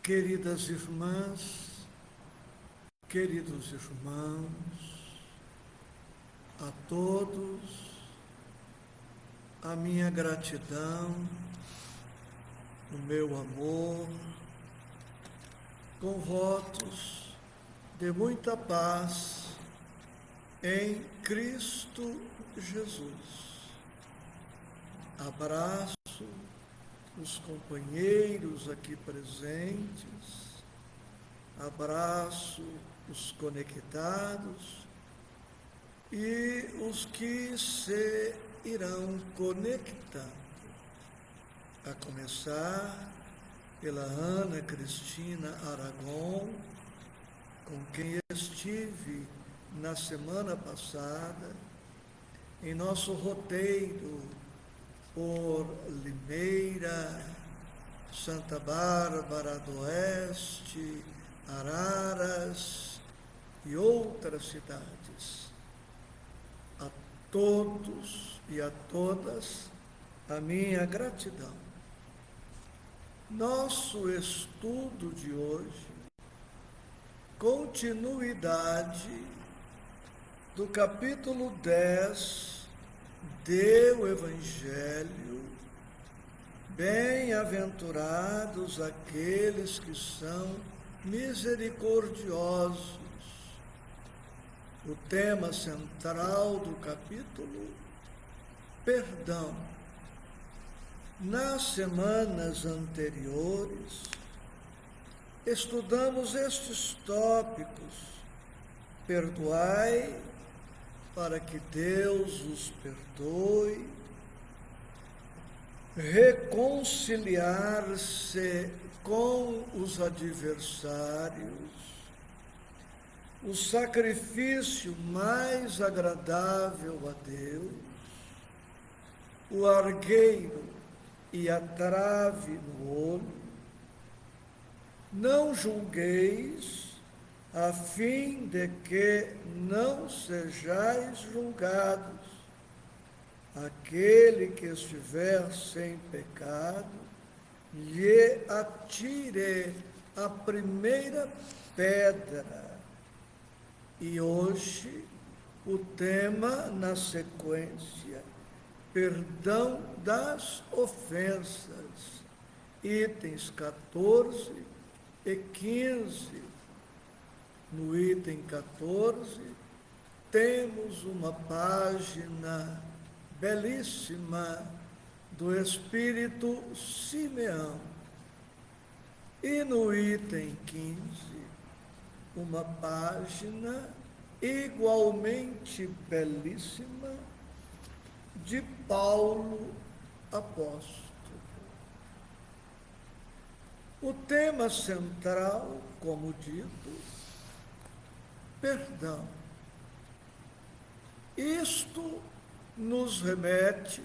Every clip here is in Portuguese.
Queridas irmãs, queridos irmãos, a todos a minha gratidão, o meu amor, com votos de muita paz em Cristo Jesus. Abraço os companheiros aqui presentes, abraço os conectados e os que se irão conectando, a começar pela Ana Cristina Aragon, com quem estive na semana passada, em nosso roteiro por Limeira, Santa Bárbara do Oeste, Araras e outras cidades. A todos e a todas a minha gratidão. Nosso estudo de hoje, continuidade do capítulo 10 do Evangelho. Bem-aventurados aqueles que são misericordiosos. O tema central do capítulo, perdão. Nas semanas anteriores, estudamos estes tópicos. Perdoai para que Deus os perdoe, reconciliar-se com os adversários, o sacrifício mais agradável a Deus, o argueiro e a trave no olho. Não julgueis, a fim de que não sejais julgados. Aquele que estiver sem pecado, lhe atire a primeira pedra. E hoje, o tema na sequência, perdão das ofensas, itens 14 e 15. No item 14, temos uma página belíssima do Espírito Simeão. E no item 15, uma página igualmente belíssima de Paulo apóstolo. O tema central, como dito, perdão. Isto nos remete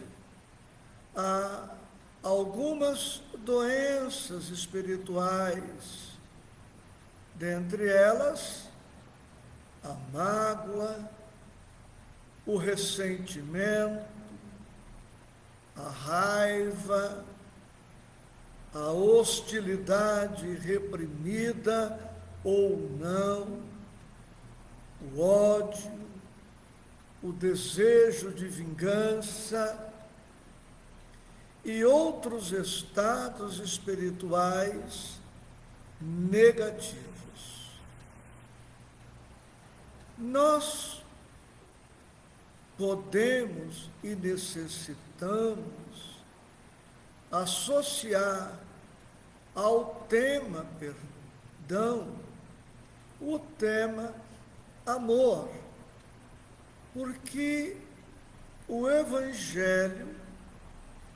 a algumas doenças espirituais, dentre elas a mágoa, o ressentimento, a raiva, a hostilidade reprimida ou não, o ódio, o desejo de vingança e outros estados espirituais negativos. Nós podemos e necessitamos associar ao tema perdão o tema amor, porque o Evangelho,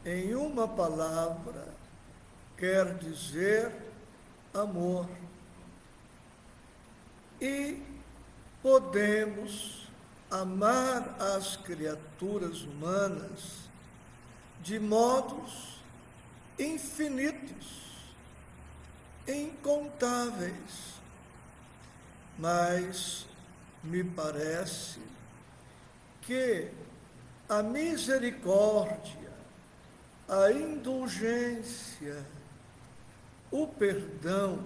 em uma palavra, quer dizer amor. E podemos amar as criaturas humanas de modos infinitos, incontáveis, mas me parece que a misericórdia, a indulgência, o perdão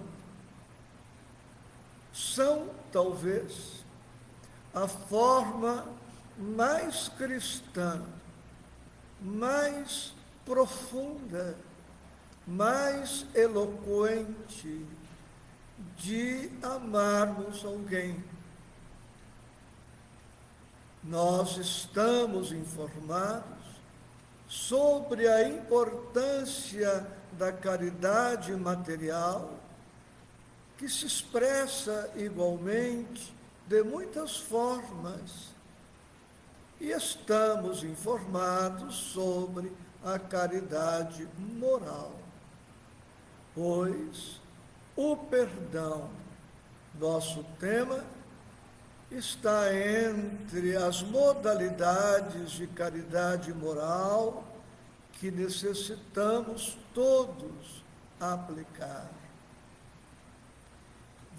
são, talvez, a forma mais cristã, mais profunda, mais eloquente de amarmos alguém. Nós estamos informados sobre a importância da caridade material, que se expressa igualmente de muitas formas, e estamos informados sobre a caridade moral, pois o perdão, nosso tema, está entre as modalidades de caridade moral que necessitamos todos aplicar.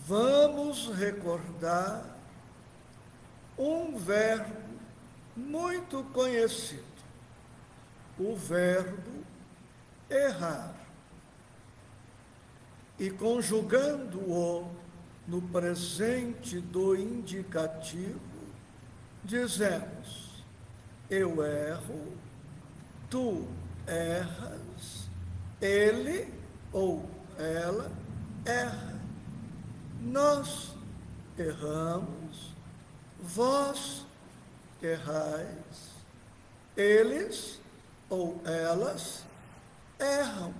Vamos recordar um verbo muito conhecido, o verbo errar. E conjugando-o no presente do indicativo, dizemos: eu erro, tu erras, ele ou ela erra. Nós erramos, vós errais, eles ou elas erram.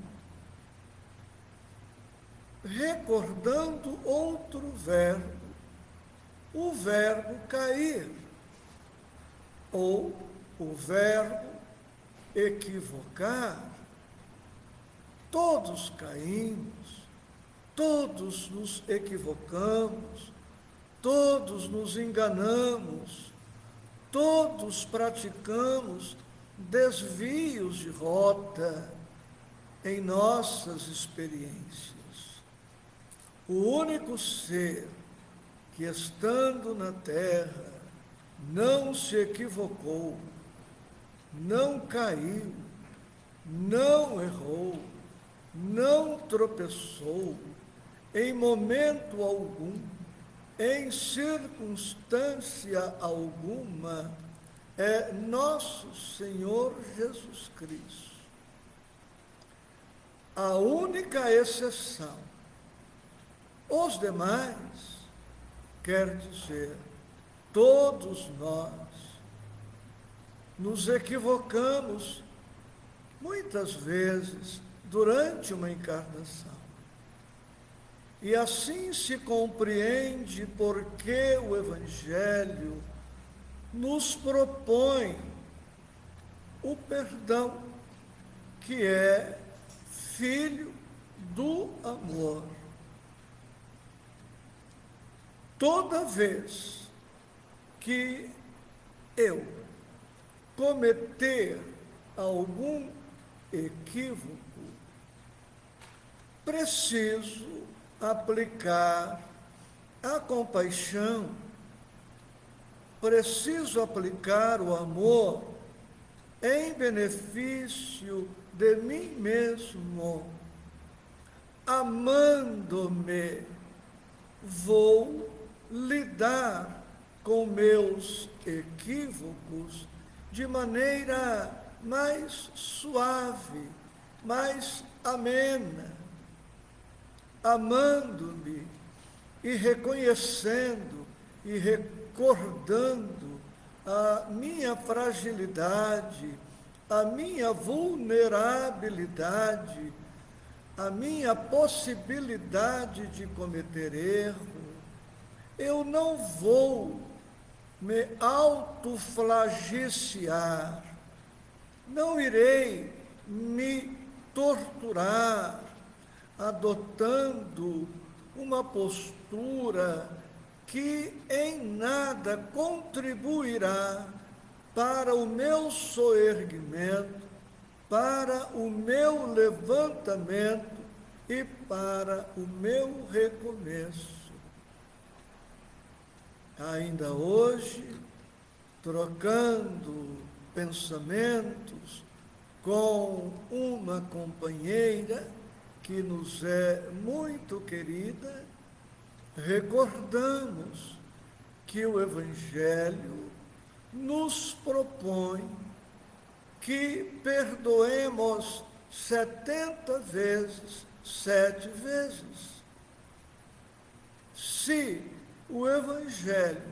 Recordando outro verbo, o verbo cair, ou o verbo equivocar. Todos caímos, todos nos equivocamos, todos nos enganamos, todos praticamos desvios de rota em nossas experiências. O único ser que, estando na terra, não se equivocou, não caiu, não errou, não tropeçou, em momento algum, em circunstância alguma, é nosso Senhor Jesus Cristo. A única exceção. Os demais, quer dizer, todos nós, nos equivocamos muitas vezes durante uma encarnação. E assim se compreende porque o Evangelho nos propõe o perdão, que é filho do amor. Toda vez que eu cometer algum equívoco, preciso aplicar a compaixão, preciso aplicar o amor em benefício de mim mesmo. Amando-me, vou lidar com meus equívocos de maneira mais suave, mais amena, amando-me e reconhecendo e recordando a minha fragilidade, a minha vulnerabilidade, a minha possibilidade de cometer erro. Eu não vou me autoflagiciar, não irei me torturar, adotando uma postura que em nada contribuirá para o meu soerguimento, para o meu levantamento e para o meu recomeço. Ainda hoje, trocando pensamentos com uma companheira que nos é muito querida, recordamos que o Evangelho nos propõe que perdoemos 70 vezes, 7 vezes. Se o Evangelho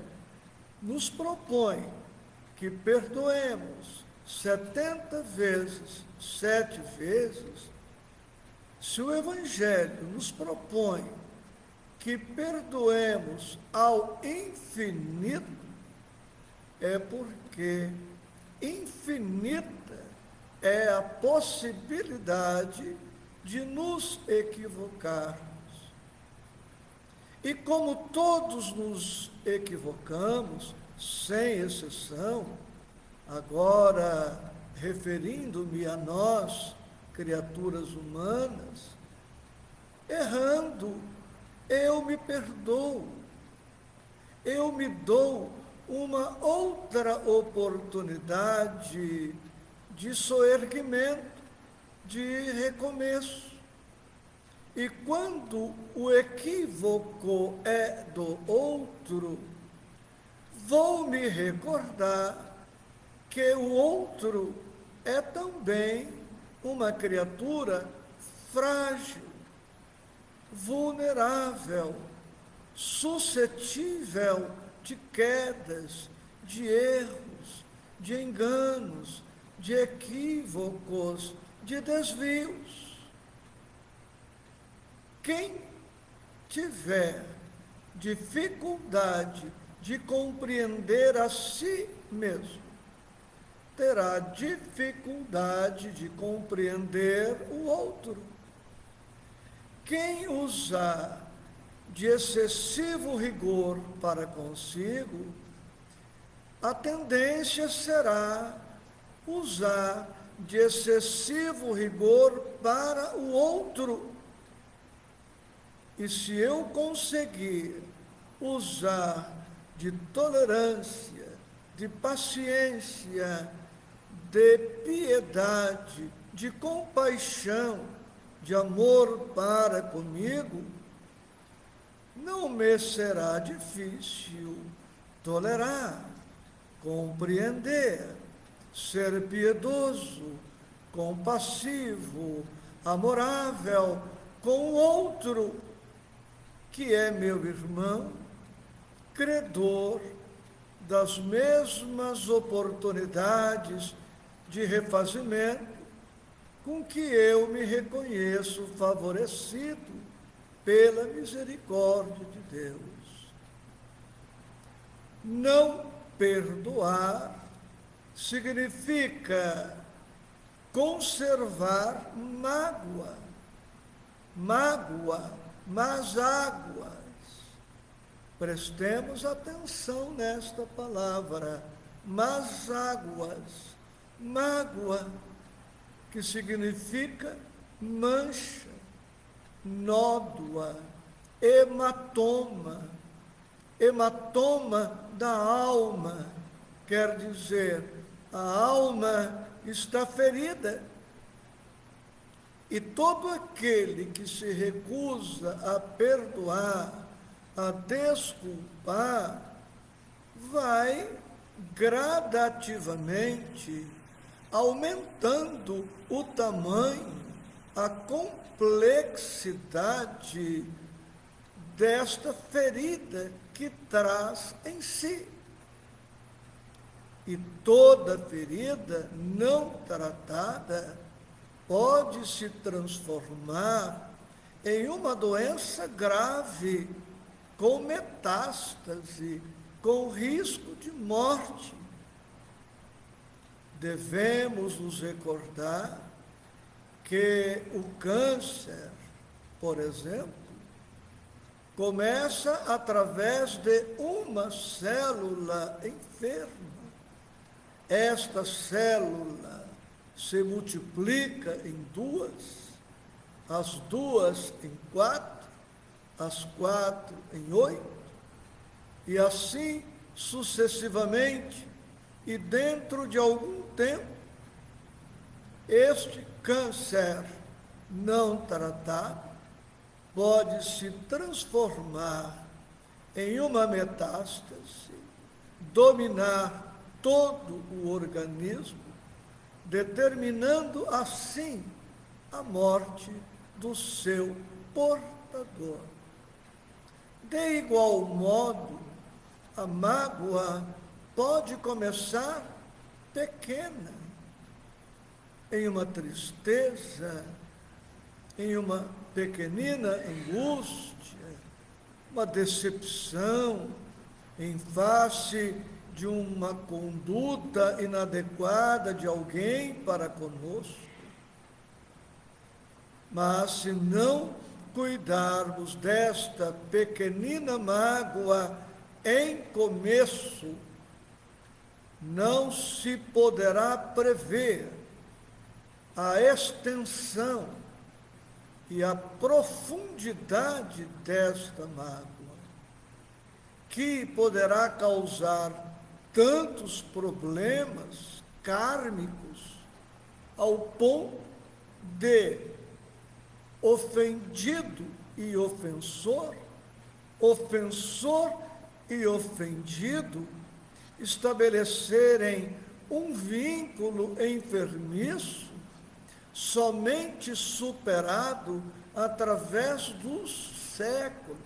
nos propõe que perdoemos 70 vezes, 7 vezes, se o Evangelho nos propõe que perdoemos ao infinito, é porque infinita é a possibilidade de nos equivocarmos. E como todos nos equivocamos, sem exceção, agora referindo-me a nós, criaturas humanas, errando, eu me perdoo, eu me dou uma outra oportunidade de soerguimento, de recomeço. E quando o equívoco é do outro, vou me recordar que o outro é também uma criatura frágil, vulnerável, suscetível de quedas, de erros, de enganos, de equívocos, de desvios. Quem tiver dificuldade de compreender a si mesmo, terá dificuldade de compreender o outro. Quem usar de excessivo rigor para consigo, a tendência será usar de excessivo rigor para o outro. E se eu conseguir usar de tolerância, de paciência, de piedade, de compaixão, de amor para comigo, não me será difícil tolerar, compreender, ser piedoso, compassivo, amorável com o outro, que é meu irmão, credor das mesmas oportunidades de refazimento com que eu me reconheço favorecido pela misericórdia de Deus. Não perdoar significa conservar mágoa, más águas. Prestemos atenção nesta palavra, más águas, mágoa, que significa mancha, nódoa, hematoma da alma, quer dizer, a alma está ferida. E todo aquele que se recusa a perdoar, a desculpar, vai gradativamente aumentando o tamanho, a complexidade desta ferida que traz em si. E toda ferida não tratada pode se transformar em uma doença grave, com metástase, com risco de morte. Devemos nos recordar que o câncer, por exemplo, começa através de uma célula enferma. Esta célula se multiplica em duas, as duas em 4, as 4 em 8, e assim sucessivamente, e dentro de algum tempo, este câncer não tratado, pode se transformar em uma metástase, dominar todo o organismo, determinando assim a morte do seu portador. De igual modo, a mágoa pode começar pequena, em uma tristeza, em uma pequenina angústia, uma decepção em face de uma conduta inadequada de alguém para conosco. Mas se não cuidarmos desta pequenina mágoa em começo, não se poderá prever a extensão e a profundidade desta mágoa, que poderá causar tantos problemas kármicos ao ponto de ofendido e ofensor, ofensor e ofendido estabelecerem um vínculo enfermiço somente superado através dos séculos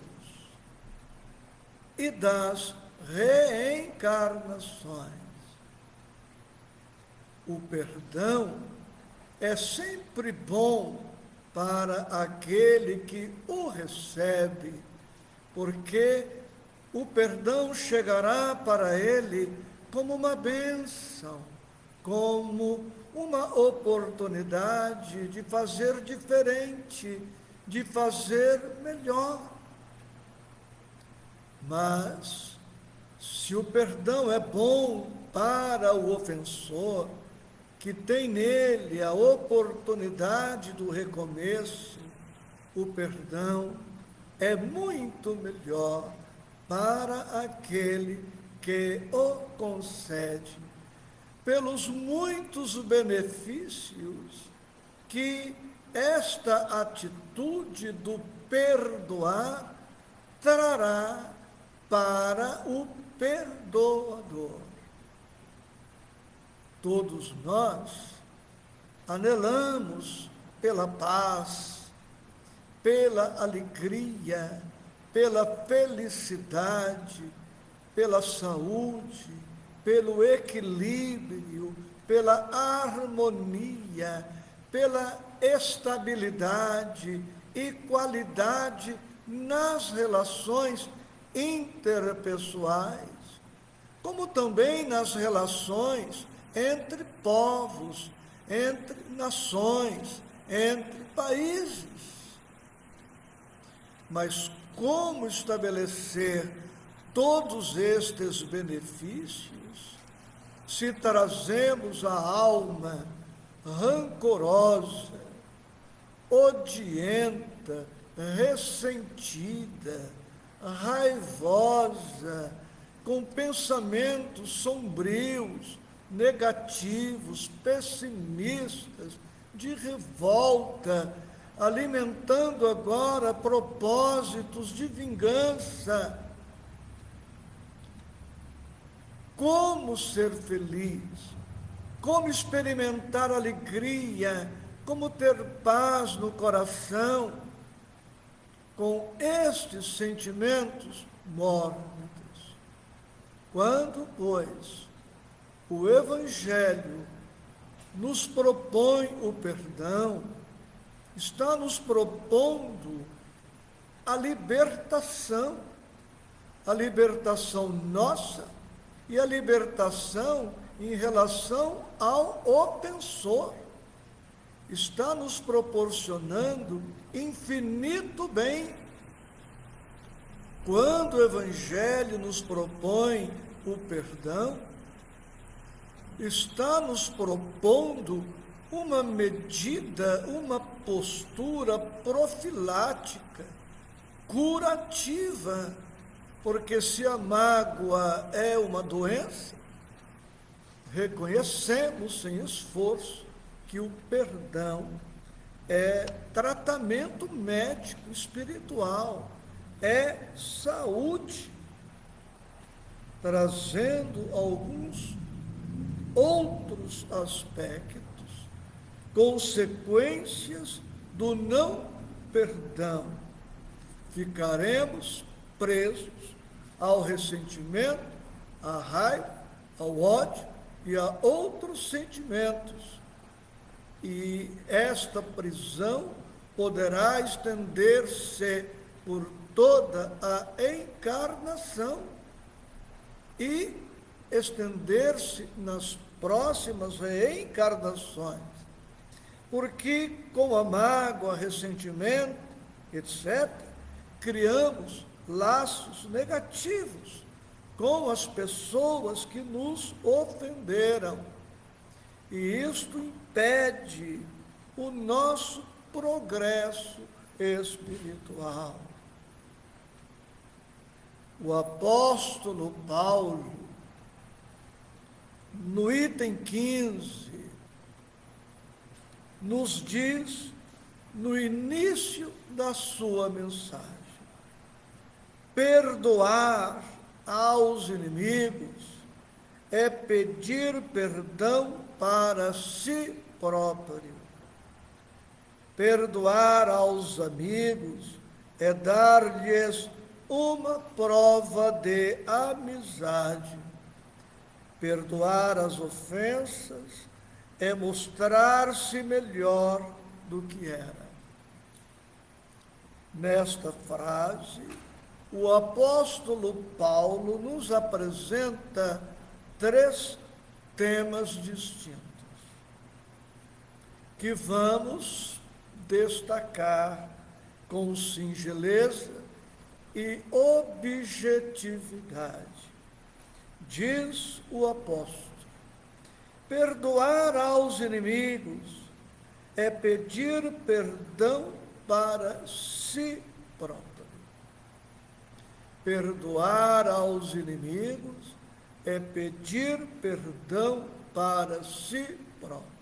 e das reencarnações. O perdão é sempre bom para aquele que o recebe, porque o perdão chegará para ele como uma bênção, como uma oportunidade de fazer diferente, de fazer melhor. Mas, se o perdão é bom para o ofensor, que tem nele a oportunidade do recomeço, o perdão é muito melhor para aquele que o concede, pelos muitos benefícios que esta atitude do perdoar trará para o perdoador. Todos nós anelamos pela paz, pela alegria, pela felicidade, pela saúde, pelo equilíbrio, pela harmonia, pela estabilidade e qualidade nas relações interpessoais, como também nas relações entre povos, entre nações, entre países. Mas como estabelecer todos estes benefícios se trazemos a alma rancorosa, odienta, ressentida, raivosa, com pensamentos sombrios, negativos, pessimistas, de revolta, alimentando agora propósitos de vingança? Como ser feliz? Como experimentar alegria? Como ter paz no coração com estes sentimentos mórbidos? Quando, pois, o Evangelho nos propõe o perdão, está nos propondo a libertação nossa e a libertação em relação ao ofensor. Está nos proporcionando infinito bem. Quando o Evangelho nos propõe o perdão, está nos propondo uma medida, uma postura profilática, curativa, porque se a mágoa é uma doença, reconhecemos sem esforço que o perdão é tratamento médico espiritual, é saúde, trazendo alguns outros aspectos, consequências do não perdão. Ficaremos presos ao ressentimento, à raiva, ao ódio e a outros sentimentos. E esta prisão poderá estender-se por toda a encarnação e estender-se nas próximas reencarnações. Porque com a mágoa, ressentimento, etc., criamos laços negativos com as pessoas que nos ofenderam. E isto impede o nosso progresso espiritual. O apóstolo Paulo, no item 15, nos diz, no início da sua mensagem, perdoar aos inimigos é pedir perdão para si próprio. Perdoar aos amigos é dar-lhes uma prova de amizade. Perdoar as ofensas é mostrar-se melhor do que era. Nesta frase, o apóstolo Paulo nos apresenta 3 temas distintos, que vamos destacar com singeleza e objetividade. Diz o apóstolo: perdoar aos inimigos é pedir perdão para si próprio. Perdoar aos inimigos é pedir perdão para si próprio.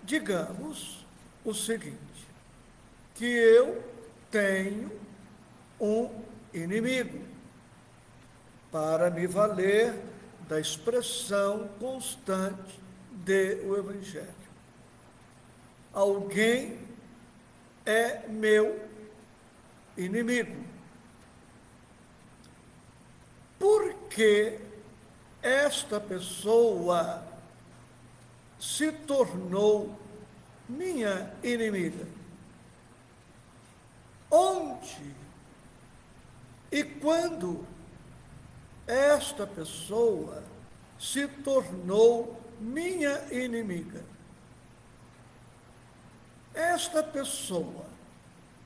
Digamos o seguinte, que eu tenho um inimigo, para me valer da expressão constante do Evangelho. Alguém é meu inimigo. Por que esta pessoa se tornou minha inimiga? Onde e quando esta pessoa se tornou minha inimiga? Esta pessoa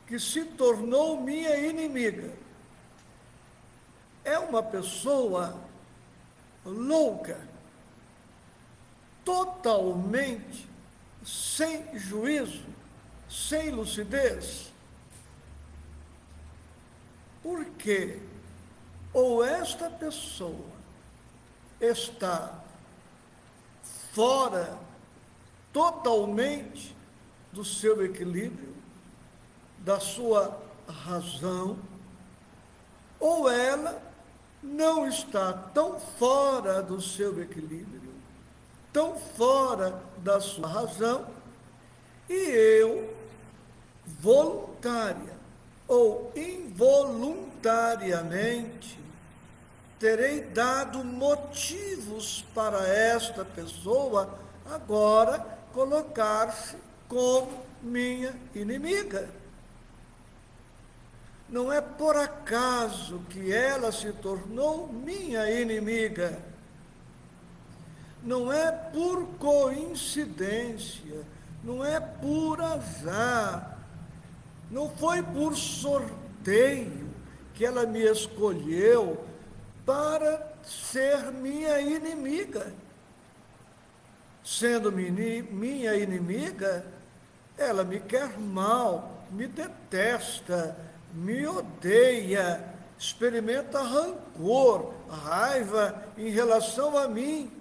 que se tornou minha inimiga é uma pessoa louca, totalmente sem juízo, sem lucidez. Por quê? Ou esta pessoa está fora totalmente do seu equilíbrio, da sua razão, ou ela não está tão fora do seu equilíbrio, tão fora da sua razão, e eu, voluntária ou involuntariamente, terei dado motivos para esta pessoa agora colocar-se como minha inimiga. Não é por acaso que ela se tornou minha inimiga. Não é por coincidência, não é por azar, não foi por sorteio que ela me escolheu para ser minha inimiga. Sendo minha inimiga, ela me quer mal, me detesta, me odeia, experimenta rancor, raiva em relação a mim.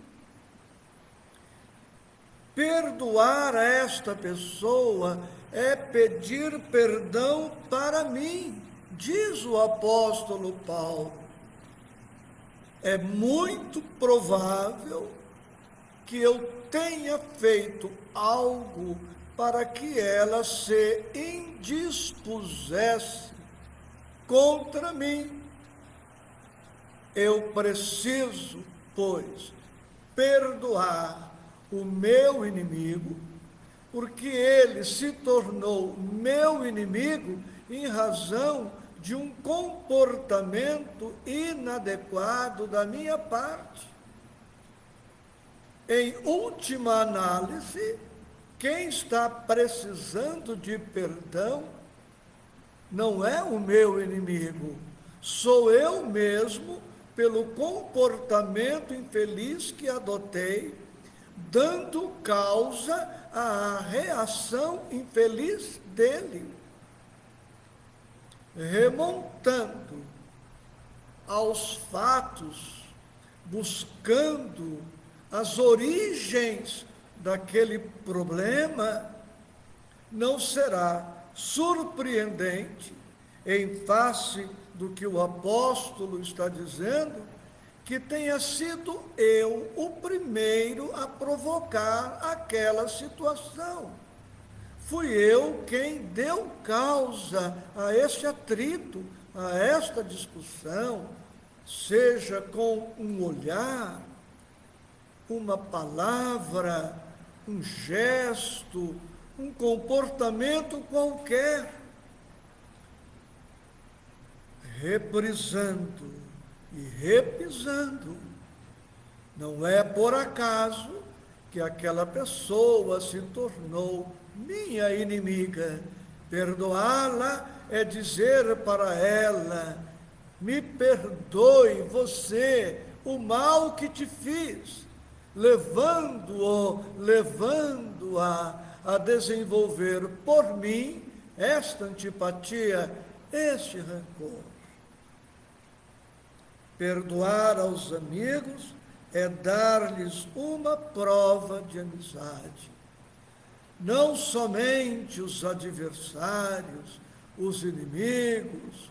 Perdoar a esta pessoa é pedir perdão para mim, diz o apóstolo Paulo. É muito provável que eu tenha feito algo para que ela se indispusesse contra mim. Eu preciso, pois, perdoar o meu inimigo, porque ele se tornou meu inimigo em razão de um comportamento inadequado da minha parte. Em última análise, quem está precisando de perdão não é o meu inimigo, sou eu mesmo, pelo comportamento infeliz que adotei, dando causa à reação infeliz dele. Remontando aos fatos, buscando as origens daquele problema, não será surpreendente, em face do que o apóstolo está dizendo, que tenha sido eu o primeiro a provocar aquela situação. Fui eu quem deu causa a este atrito, a esta discussão, seja com um olhar, uma palavra, um gesto, um comportamento qualquer, reprisando e repisando. Não é por acaso que aquela pessoa se tornou minha inimiga. Perdoá-la é dizer para ela: me perdoe você o mal que te fiz, levando-a a desenvolver por mim esta antipatia, este rancor. Perdoar aos amigos é dar-lhes uma prova de amizade. Não somente os adversários, os inimigos,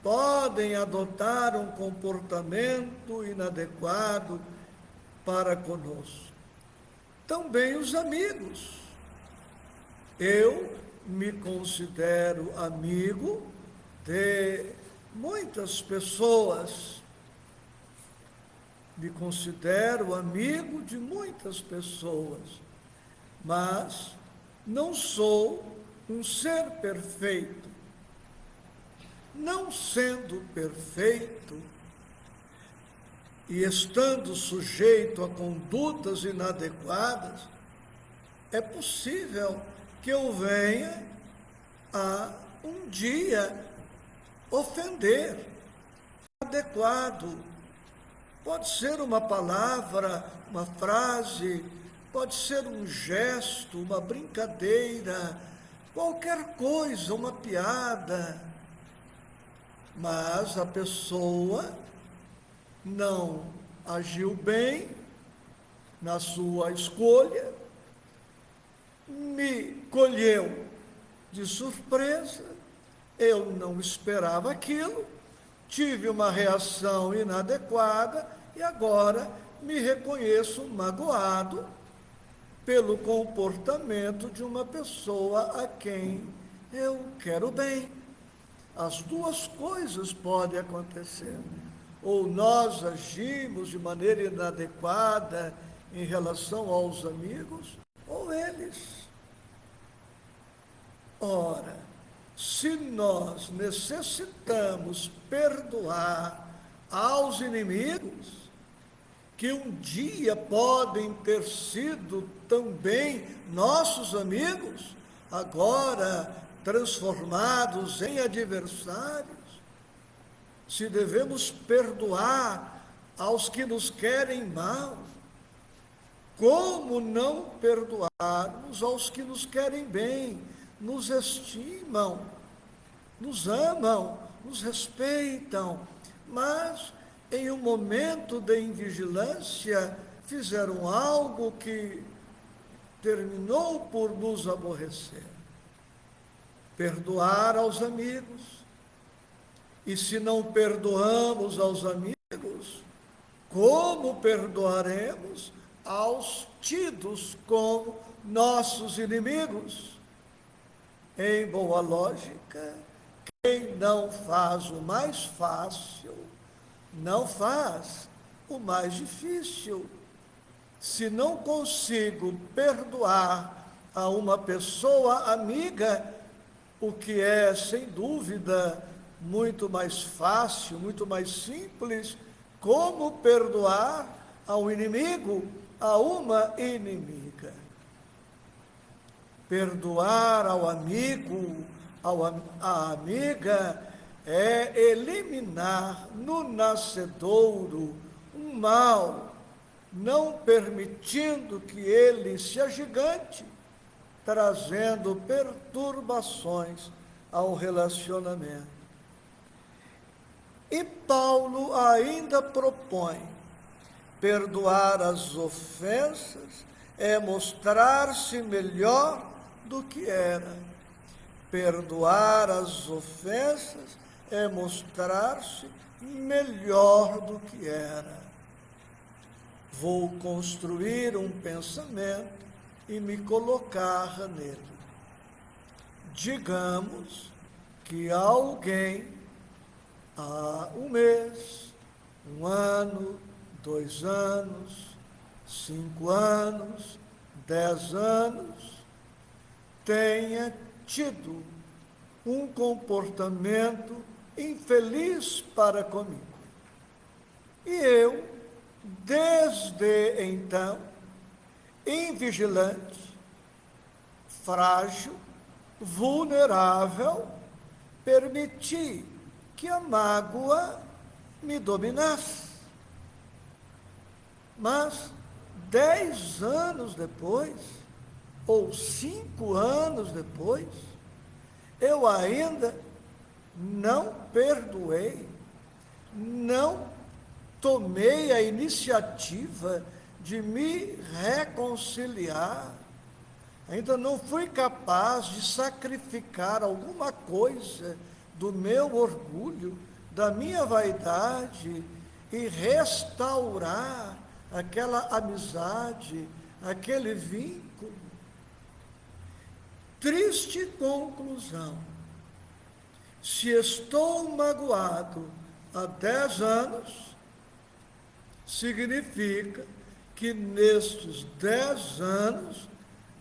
podem adotar um comportamento inadequado para conosco. Também os amigos. Eu me considero amigo de muitas pessoas. Me considero amigo de muitas pessoas, mas não sou um ser perfeito. Não sendo perfeito e estando sujeito a condutas inadequadas, é possível que eu venha a um dia ofender. Adequado. Pode ser uma palavra, uma frase, pode ser um gesto, uma brincadeira, qualquer coisa, uma piada. Mas a pessoa não agiu bem na sua escolha, me colheu de surpresa, eu não esperava aquilo, tive uma reação inadequada e agora me reconheço magoado pelo comportamento de uma pessoa a quem eu quero bem. As duas coisas podem acontecer. Ou nós agimos de maneira inadequada em relação aos amigos, ou eles. Ora, se nós necessitamos perdoar aos inimigos, que um dia podem ter sido também nossos amigos, agora transformados em adversários, se devemos perdoar aos que nos querem mal, como não perdoarmos aos que nos querem bem, nos estimam, nos amam, nos respeitam, mas em um momento de invigilância fizeram algo que terminou por nos aborrecer. Perdoar aos amigos. E se não perdoamos aos amigos, como perdoaremos aos tidos como nossos inimigos? Em boa lógica, quem não faz o mais fácil, não faz o mais difícil. Se não consigo perdoar a uma pessoa amiga, o que é, sem dúvida, muito mais fácil, muito mais simples, como perdoar ao inimigo, a uma inimiga. Perdoar ao amigo, à amiga, é eliminar no nascedouro um mal, não permitindo que ele se agigante, trazendo perturbações ao relacionamento. E Paulo ainda propõe: perdoar as ofensas é mostrar-se melhor do que era. Perdoar as ofensas é mostrar-se melhor do que era. Vou construir um pensamento e me colocar nele. Digamos que alguém, há um mês, 1 ano, 2 anos, 5 anos, 10 anos, tenha tido um comportamento infeliz para comigo. E eu, desde então, invigilante, frágil, vulnerável, permiti que a mágoa me dominasse. Mas 10 anos depois, ou 5 anos depois, eu ainda não perdoei, não tomei a iniciativa de me reconciliar, ainda não fui capaz de sacrificar alguma coisa do meu orgulho, da minha vaidade e restaurar aquela amizade, aquele vínculo. Triste conclusão. Se estou magoado há 10 anos, significa que nestes 10 anos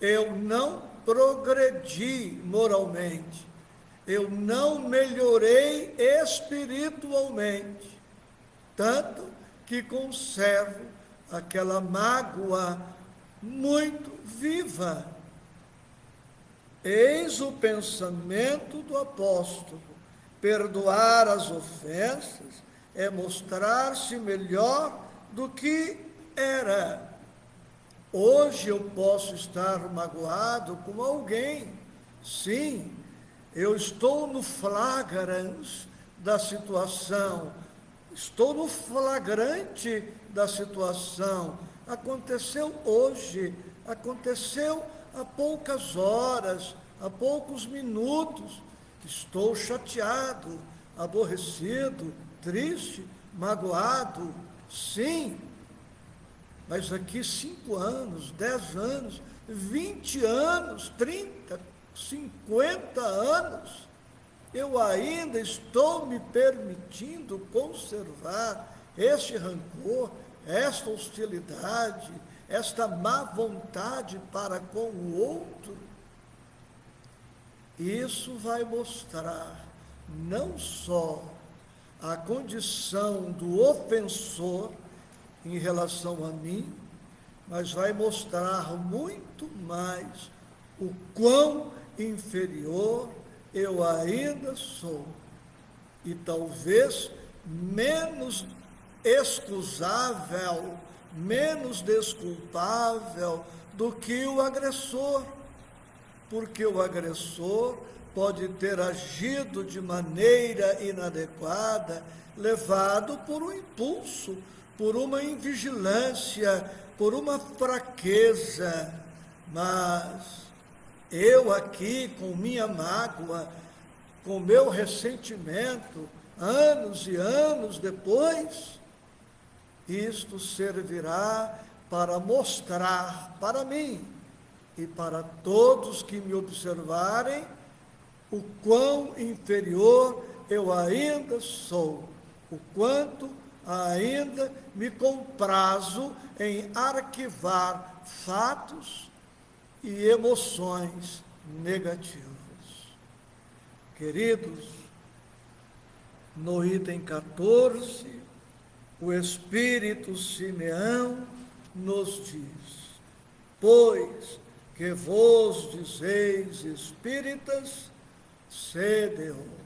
eu não progredi moralmente, eu não melhorei espiritualmente, tanto que conservo aquela mágoa muito viva. Eis o pensamento do apóstolo: perdoar as ofensas é mostrar-se melhor do que era. Hoje eu posso estar magoado com alguém, sim, eu estou no flagrante da situação, estou no flagrante da situação. Aconteceu hoje, aconteceu há poucas horas, há poucos minutos. Estou chateado, aborrecido, triste, magoado, sim. Mas daqui 5 anos, 10 anos, 20 anos, 30, 50 anos, eu ainda estou me permitindo conservar este rancor, esta hostilidade, esta má vontade para com o outro. Isso vai mostrar não só a condição do ofensor em relação a mim, mas vai mostrar muito mais o quão inferior eu ainda sou, e talvez menos excusável, menos desculpável do que o agressor, porque o agressor pode ter agido de maneira inadequada, levado por um impulso, por uma invigilância, por uma fraqueza. Mas eu aqui, com minha mágoa, com meu ressentimento, anos e anos depois, isto servirá para mostrar para mim e para todos que me observarem o quão inferior eu ainda sou, o quanto ainda me comprazo em arquivar fatos e emoções negativas. Queridos, no item 14, o Espírito Simeão nos diz: pois que vos dizeis espíritas, sede-o.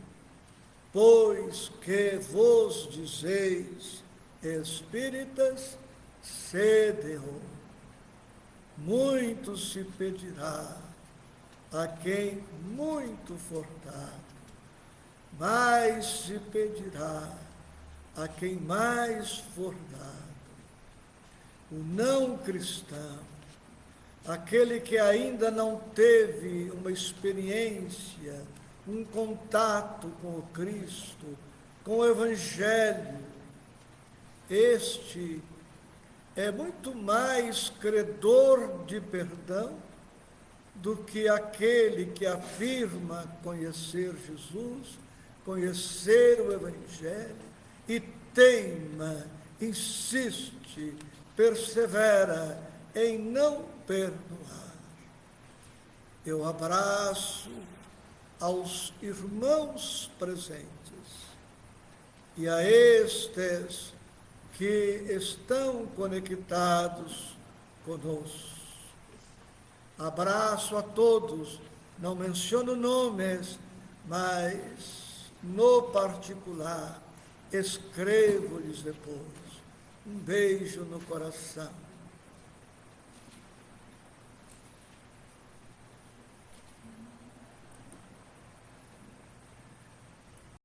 Pois que vos dizeis espíritas, sede-o. Muito se pedirá a quem muito for dado, mais se pedirá a quem mais for dado. O não cristão, aquele que ainda não teve uma experiência, um contato com o Cristo, com o Evangelho, este é muito mais credor de perdão do que aquele que afirma conhecer Jesus, conhecer o Evangelho e teima, insiste, persevera em não perdoar. Eu abraço aos irmãos presentes e a estes que estão conectados conosco. Abraço a todos, não menciono nomes, mas no particular escrevo-lhes depois. Um beijo no coração.